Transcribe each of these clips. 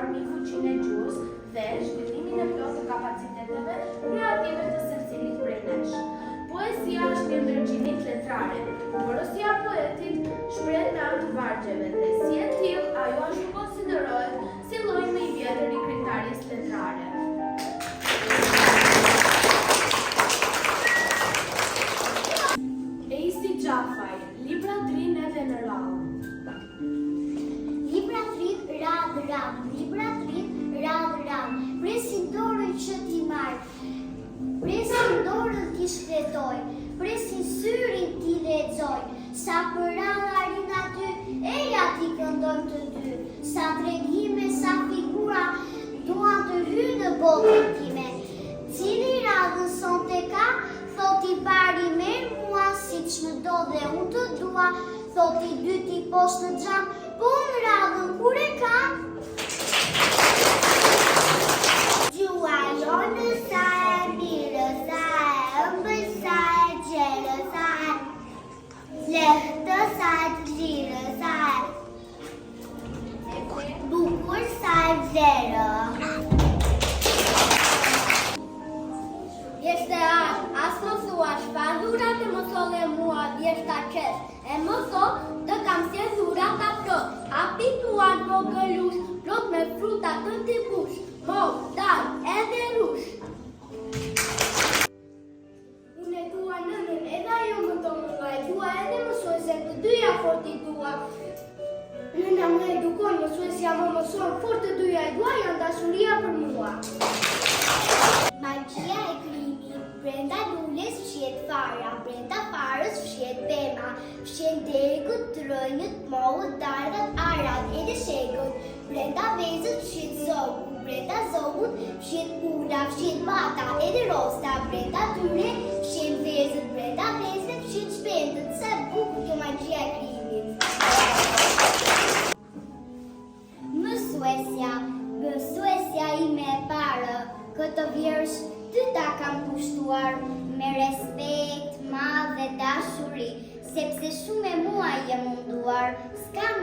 mbi fuqinë e gjuhës dhe zhvillimin e plotë të kapaciteteve kreative të secilit prej nesh. Poezia është një ndërgjimit letrare. Porosia e poetit shpreh në anë të vargjeve dhe si e tillë ajo ashtu konsiderohet si lloj më i vjetër i krijtarisë letrare. Eisi Xhafaj, libra 3 edhe në radhë. Libra 3 radh, libra 3 radh, presin dorën që ti marr, presin dorën ti shkretoj, presin syrin ti lexoj, sa për radharin aty, eja ti këndon të dy, sa tregime, sa figura, duan të hy në botën time. Cili radhën sonte ka, thot i pari me mua, si që më do dhe unë të dua, thot i dyti poshtë në xham, po në radhën kur e ka. Gjua jonë sa e mirë, sa e ëmbël, sa e gjelë, sa e lehtë, sa e të lirë, sa e bukur, sa e vlerë. Jeshte as më thua shpandurat e më thole mua vjeshta qesh, e më thot të kam se dhurat a plot, apituar po gëllush, plot me fruta të tipush, mov, dal, edhe rush. Unë e dua nënën, edhe ajo më të mua, e dua edhe mësuesen të dyja fort i dua. Nëna më edukon, mësuesja më mëson, fort të dyja e dua, janë dashuria për mua. Magjia e krimit, brenda lules fshihet fara, brenda farës fshihet pema, fshihen degët, trënjët, mohët, darkat, arat, edhe shegët, brenda vezët fshihet zogu, brenda zogut fshihet ula, fshihet bata, edhe rosta, brenda tyre fshihen vezët, brenda vezëve fshihet shpendët, sa bukur kjo magjia e krimit. Mësuesja ime e parë, këtë vjersh ty ta kam kushtuar me respekt, madh dhe dashuri, sepse shumë e mua je munduar, s'kam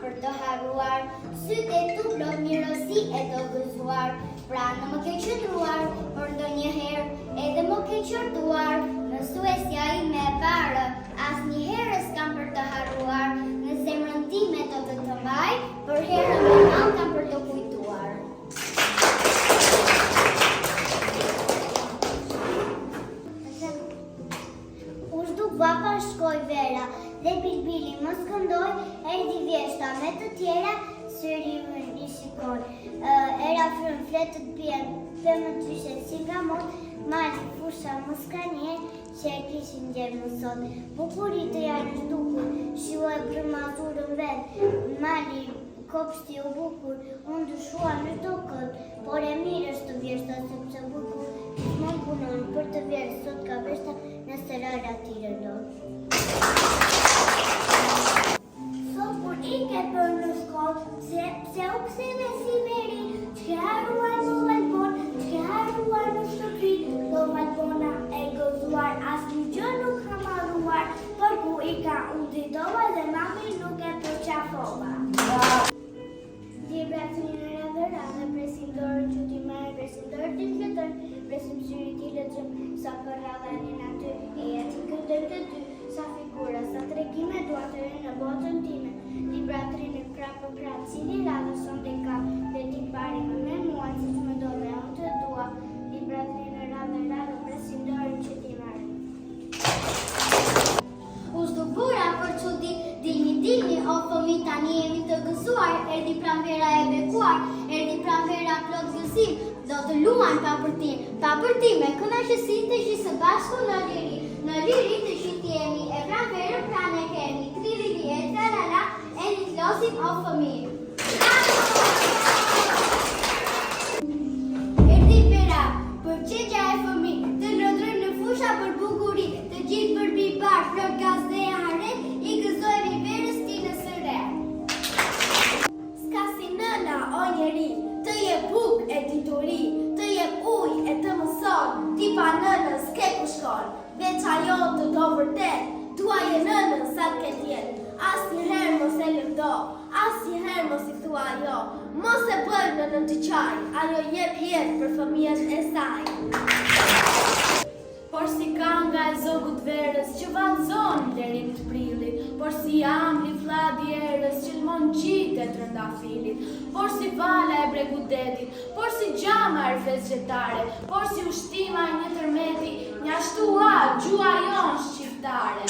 për të harruar, sytë e tu plot mirësi e të gëzuar, pra në më ke qëndruar, por ndonjëherë edhe më ke qërtuar, mësuesja ime e parë, asnjëherë s'kam për të harruar, në zemrën time do të mbaj, për herën më madh kam për të kujtuar. Vapa shkoj vera dhe bilbili më skëndoj, erdi vjeshta me të tjera, syri më një shikoj. Era frën fletët bjen, pëmë të vishet si nga mot, mali fusha më s'ka nje, që e kishin gjerë më sot. Bukurit e janë shtukur, shua e brëmazurën vend, mali kopshti u bukur, unë dushua në tokët, por e mirë është të vjeshta, sepse bukur, më punon për të vjerë, sot ka veshta, nëse rara t'i rëndon. Sot kur ike për në shkollë, se u këseve si veri, që haruar në valbon, që haruar në shtëpi, do valbona e gëzuar, as një gjë nuk ka marruar, për ku ika unë dritova dhe mami nuk e përqafova. Libra 3 radhë, presim dorën që ti marrë, presim dorën ti fletën, presim syri ti lexojm, sa për radharin aty, e ti këndën të dy, sa figura, sa tregime dua të rënë në botën time. Libra 3 në krah për krah, cili radhë sonte ka, dhe ti pari me mua, si që më do dhe unë të dua. Libra 3 në radhë, presim dorën që ti marrë. U zdubura për çudi, dilni, o fëmijë tani jemi të gëzuar, erdi pranvera e bekuar, erdi pranvera plot gëzim, do të luan pa përtime, kënaqësi të gjithë së bashku në liri të gjithë jemi, e pranverën pranë e kemi, triri e tralala, e një klosim o fëmijë. Erdi vera, për qeqja e fëmijë, të ndrodrën në fusha për bukuri, të gjithë për bibar, flot gaz dhe haret, i gëzojmë i verës ti në sëre. Ska si nëna, o njeri, të je buk e dituri, të je uj e të mëson, ti pa nënën s'ke ku shkon, veç ajo të do vërtet, tuaj e nënën sa t'ket jetë, as njëherë mos e lëvdo, asnjëherë mos i thua jo. Mos e bëj në të qaj, ajo jep jetë për fëmijën e saj. Por si kanga e zogut verës që vallëzon lerin të prillit, por si ambli flla djerës që lmon gjitet rënda filit, por si vala e bregudetit, por si gjama e fesjetare, por si ushtima e një tërmeti, njashtu gjua jon shqiptare.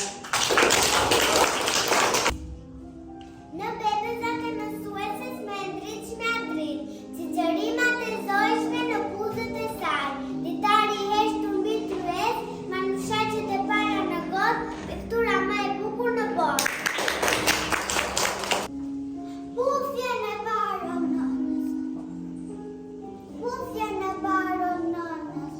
Në bebezat e mësueses me ndrit që me ndrit, si qërimat e zojshme në buzët e saj, ditari heshtu mbi tryez, manushaqet e para në gotë, piktura ma e bukur në botë. Puthjen e baron nënës, puthjen e baron nënës,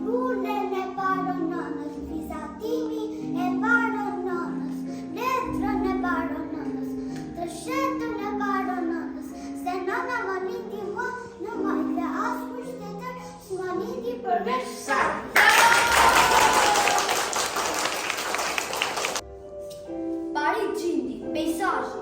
lulen e baron nënës, vizatimi e baron nënës, letrën e baron nënës, të shetën e baron nënës, se nëna më niti më në majtë dhe asë për shtetër s'më niti përveç saj. Pari gjindi, pejsazhi,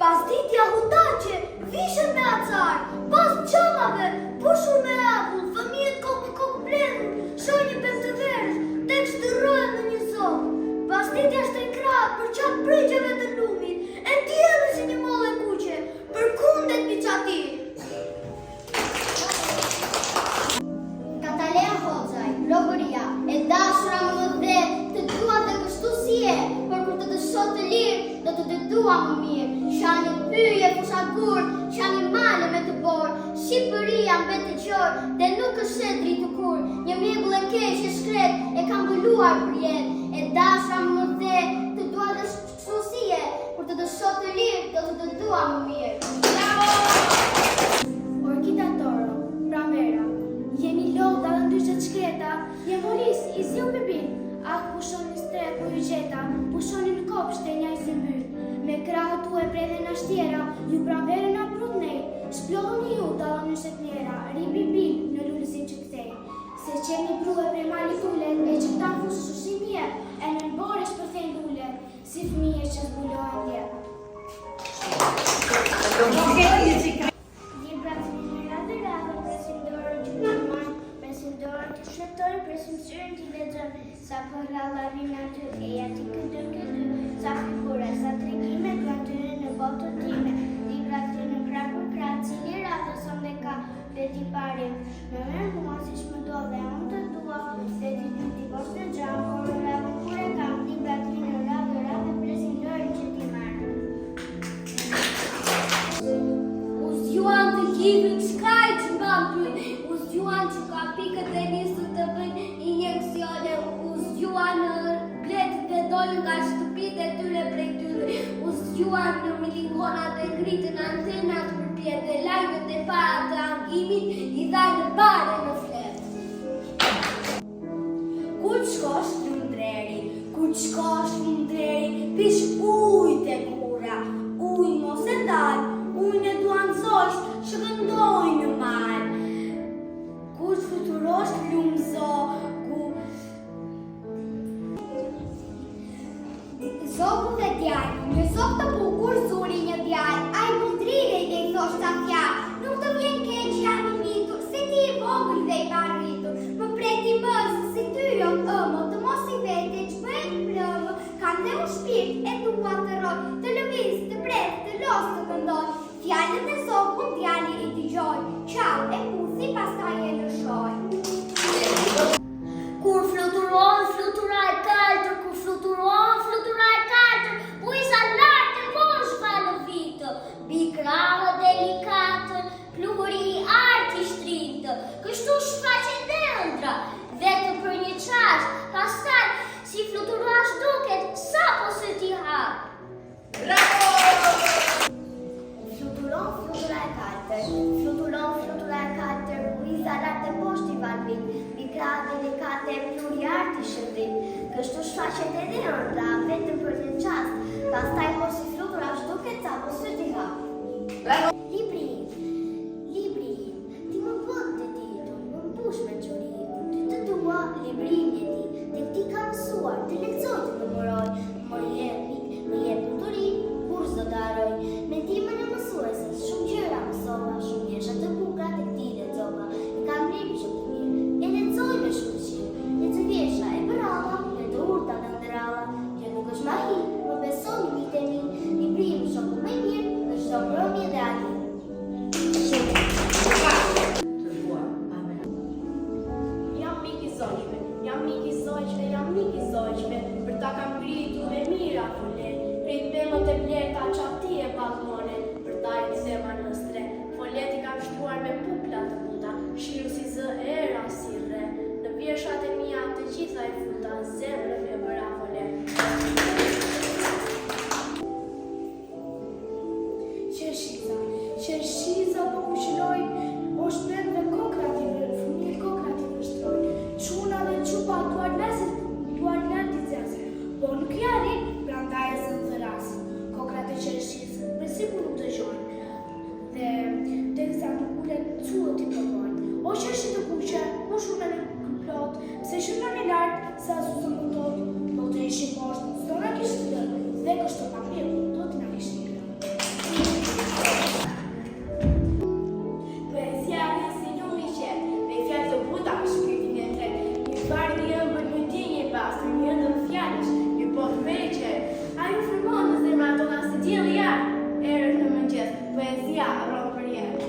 pasditja hutaqe, vishën me acar, pas qamave, pushur me apull, fëmijët kokë bledhur, shonjë për të verës, tek shtërrojë në një zokë, pasditja shtenkratë për qatë pryqeve të lumit, e tjellë si një mollë e kuqe, për kundet piqati. Katalea Hoxhaj, Robëria, e dashura më dhe, të dua dhe kështu si e, por kur të dëshot të lirë, do të dua më mirë. Shani pyje fushagur, shani male me të borë, Shqipëria mbet të gjorë, dhe nuk është e dritë kur, një mjegull e keq e shkret, e kam bëlluar për jetë, e dashura më dhe, të dua dhe kështu si e, kur të dëshot të lirë, do të dua më mirë. Orkida Toro, Pramera, jemi lodha dhe ndyshet shkreta, jem polis, i zjo bebin, pushoni stre po ju gjeta, pushoni në kopshte nja i zëmbyr, me krahët tu e prede në shtjera, ju Pramvere në prut nej, shplodhoni ju dalla në shetnjera, ribi bil në lullësin që kthej, se qeni prue pre mali tullet, e që këta fushë shushim jem, e në nëbore shpërthej lullet, si fëmije që zbulohen jem. Libra të një radhe, presim dorë që në marë, presim dorë të shëtoj, presim syrën të lexoj, sa për lalari në të eja të këtë, sa figure, sa tregime, kratyre në botën time, libra të në krakur kratë, cili radhe son dhe ka, dhe ti pare, me merë mua si shmë do dhe unë të dua, dhe ti të ti bosh në gjamë, por në radhe kure kam, libra të në radhe, presim dorë që ti marë. Uzjuan të gjivën shkaj që mbapën, uzjuan që ka pikët e nisë të bëjnë injeksione, uzjuan në gletit e dollën nga shtëpit e tyre prej tyre, uzjuan në milingonat e ngritën antenat për pjetë dhe lajmet e para të angimit i dhajnë bare në fletë. Kur të shkosh lundreri, kur të shkosh lundreri, pish ujt e kura, uj mos e dalë, ujnë e duan zosht, shkëndojnë në malë. Kur të futurosh lumëzo, Zogu dhe djarë, një zog të bukur zuri një djarë, a i mundrire i dhe i thosht ta fjarë, nuk të vjen keq jam i mitur, se ti i vogël dhe i barritur, më preti mësë, si ty jo ëmë, të mos i vete që bëjnë plëmë, kanë dhe u shpirt e tua të roj, të lëviz, të pret, të los të këndoj, fjallët e zogu djali i t'i gjoj, qau e pusi pastaj e lëshoj. kur fluturon, flutura e kaltër, kur fluturon, flutura e kaltër, bujsa lartë e poshtë në vitë, bikrahë delikatë, pluguri i arti shtritë, kështu shfaqen dëndra, vetëm për një qash, pastaj si fluturash duket, sa po se ti hap. Fluturon, shpiroj. Me ndihmën e mësuesës, shumë gjëra mësova, shumë vjesha të bukura tek ti lexova. E kam rritur shumë të mirë. E lexoj me shkëlqim. E të vjesha e brava, e të urta të ndëralla. Kjo nuk është mahi, por besoni miqtë e mi, libri im shoku më i mirë në çdo mbrëmje dhe ati. Jam mik i zogjve, për ta kam ngritur me mira folet. Prit pemët e bleta qati e balkone, për ta i zemra nëstre. Folet i kam shtruar me pupla të buta, shiru si zë era si rre. Në vjeshat e mia të gjitha i futa, zemrën e bëra folet. Qershiza po kushiloj, o shpend dhe kokrative, fëmijë kokrative shtroj. Çuna dhe çupa duar lërti zezë, po nuk jari, prandaj e zënë të rasë. Kokrat e qershisë, për si ku nuk dëgjojnë, dhe derisa nuk ulet cuët i përvojnë. O qershi të kuqe, po shumë në plot, pse shënon i lartë, sa su të mundot, po të ishi poshtë, s'do në kishtë të lërë, dhe kështë të pamirë, do të në kishtë një lërë. Poezia në si një mi qetë, me fjallë të buta, shkritin e tre, një farë një ëmbër në ndjenje pasë, një ndër fjallësh, një pohë me qetë, a ju fërmonë në zemra tona si djeli jarë, erët në mëngjes, poezia ronë për jetë.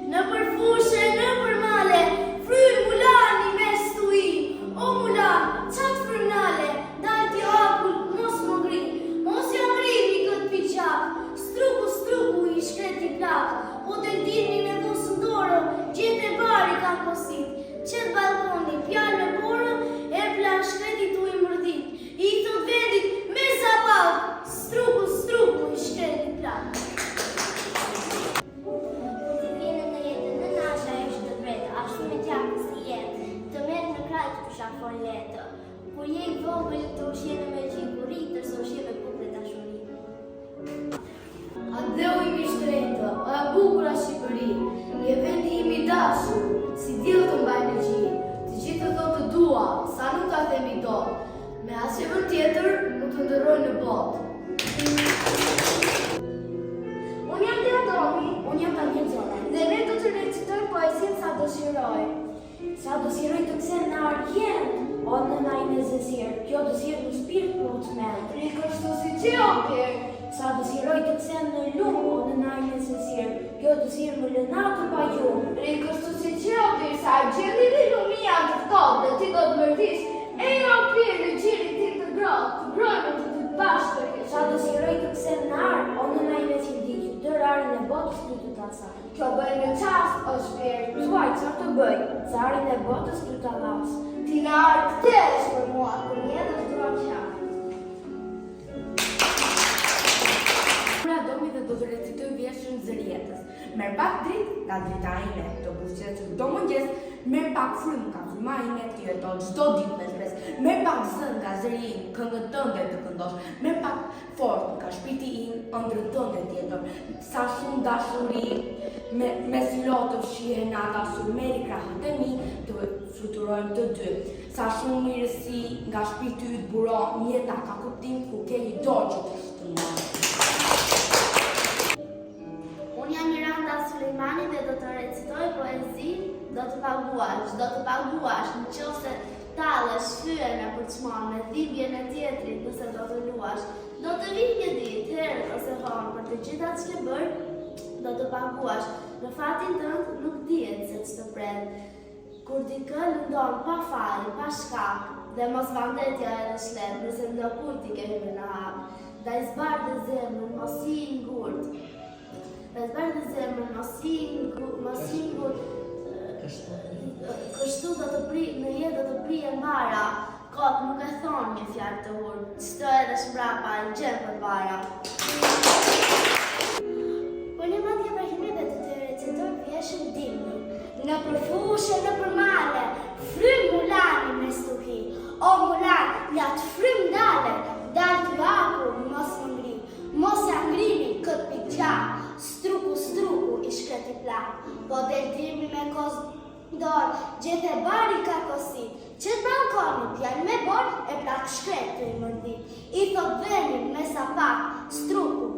Në përfushe, në përmale, frynë mulani me stui, o mulan, qatë frynale, dal t'i akull, mos më ngri, mos ja ngrini këtë piqak, struku i shkreti plak, po të ndini me kusën dorë, gjithë e bari ka kosit, qëtë balkoni, pjallë me borë, e plan shkreti tu i mërdit, i thot vendit me zapak, struku i shkreti plak. Letë. Kur je i vogël të ushjene me gjingurit, tërse ushjene puple dashuri. Andeu imi shtretë, o e bukura Shqipëri, je vendi imi dashur, si diell të mbaj në gji. Të gjithë të thotë të dua, sa nuk ta themi do, me asnjë vend tjetër nuk të ndërroj në botë. Unë jam Teodori, unë jam Daniel Zora, dhe ne do të recitoj poezinë sa dëshiroj. Sa dëshiroj të kthem në argjen, o në najnë e zezirë, kjo dëshirë në shpirt për të mend. Kështu si qeopir, sa dëshiroj të kthem në lumë, o në najnë e zezirë, kjo dëshirë më lënar të pa gjumë. kështu si qeopir, sa gjeni dhe lumia të ftohtë dhe ti do të mërdis, e jo pirë në gjiri ti të grojnë të të bashkë. Sa dëshiroj të kthem në arë, o në najnë e cildikë, dërarën e botës të të tasaj. Kjo bëj në qast, o shpirë. Thuaj, çfarë të bëj? Carin e botës të ta las. Ti në arë të tesh për mua, për një dhe të duar qarë. Pra domi dhe do të recitoj vjeshën zërietës. Merë pak dritë nga drita ime, të busqet që do mëngjes, merë pak frymë nga fryma ime, ti jeton çdo ditë me stres. Merë pak zën nga zëri im, këngët tënde të këndosh. Merë pak fort nga shpiti im, ëndrët tënde të jeton. Sa shumë dashuri, me silotë fshije nata sur meri krahët e mi, të fluturojmë të dy. Sa shumë mirësi nga shpiti yt buron, jeta ka kuptim ku ke një dorë që të shtrëngon. Unë jam Miranda Sulejmani dhe do të recitoj poezi, do të paguash, në qofse tallesh fyer me përçmon me dhimbjen e tjetrit nëse do të luash. Do të vi një ditë, herë ose vonë, për të gjitha që ke bërë, do të paguash. Në fatin tënd nuk dihet se ç'të pret. Kur dikë lëndon pa fal, pa shkak, dhe mos vandetja edhe shlet, nëse ndokur ti ke hyrë në hap. Ndaj zbardë zemrën, mos i ngurt. Kështu do të pri, në jetë do të prije mbara, kot nuk e thonë një fjalë të urtë, çdo edhe shmbrapa e gjen për para. Po një madje për himeve të të recitoj vjeshën dimni. Në përfushe, në përmale, frym mulani me stuhi. O mulan, ja të frym dale, dal të vaku, mos më ngri. Mos ja ngrini këtë piqak, struku i shkreti plak. Po del dirmi me dorë, gjithë e bari ka kosit. Qëtë balkoni pjallë me borë, e plak shkret të i mërdit. I thot vendin me sapak, struku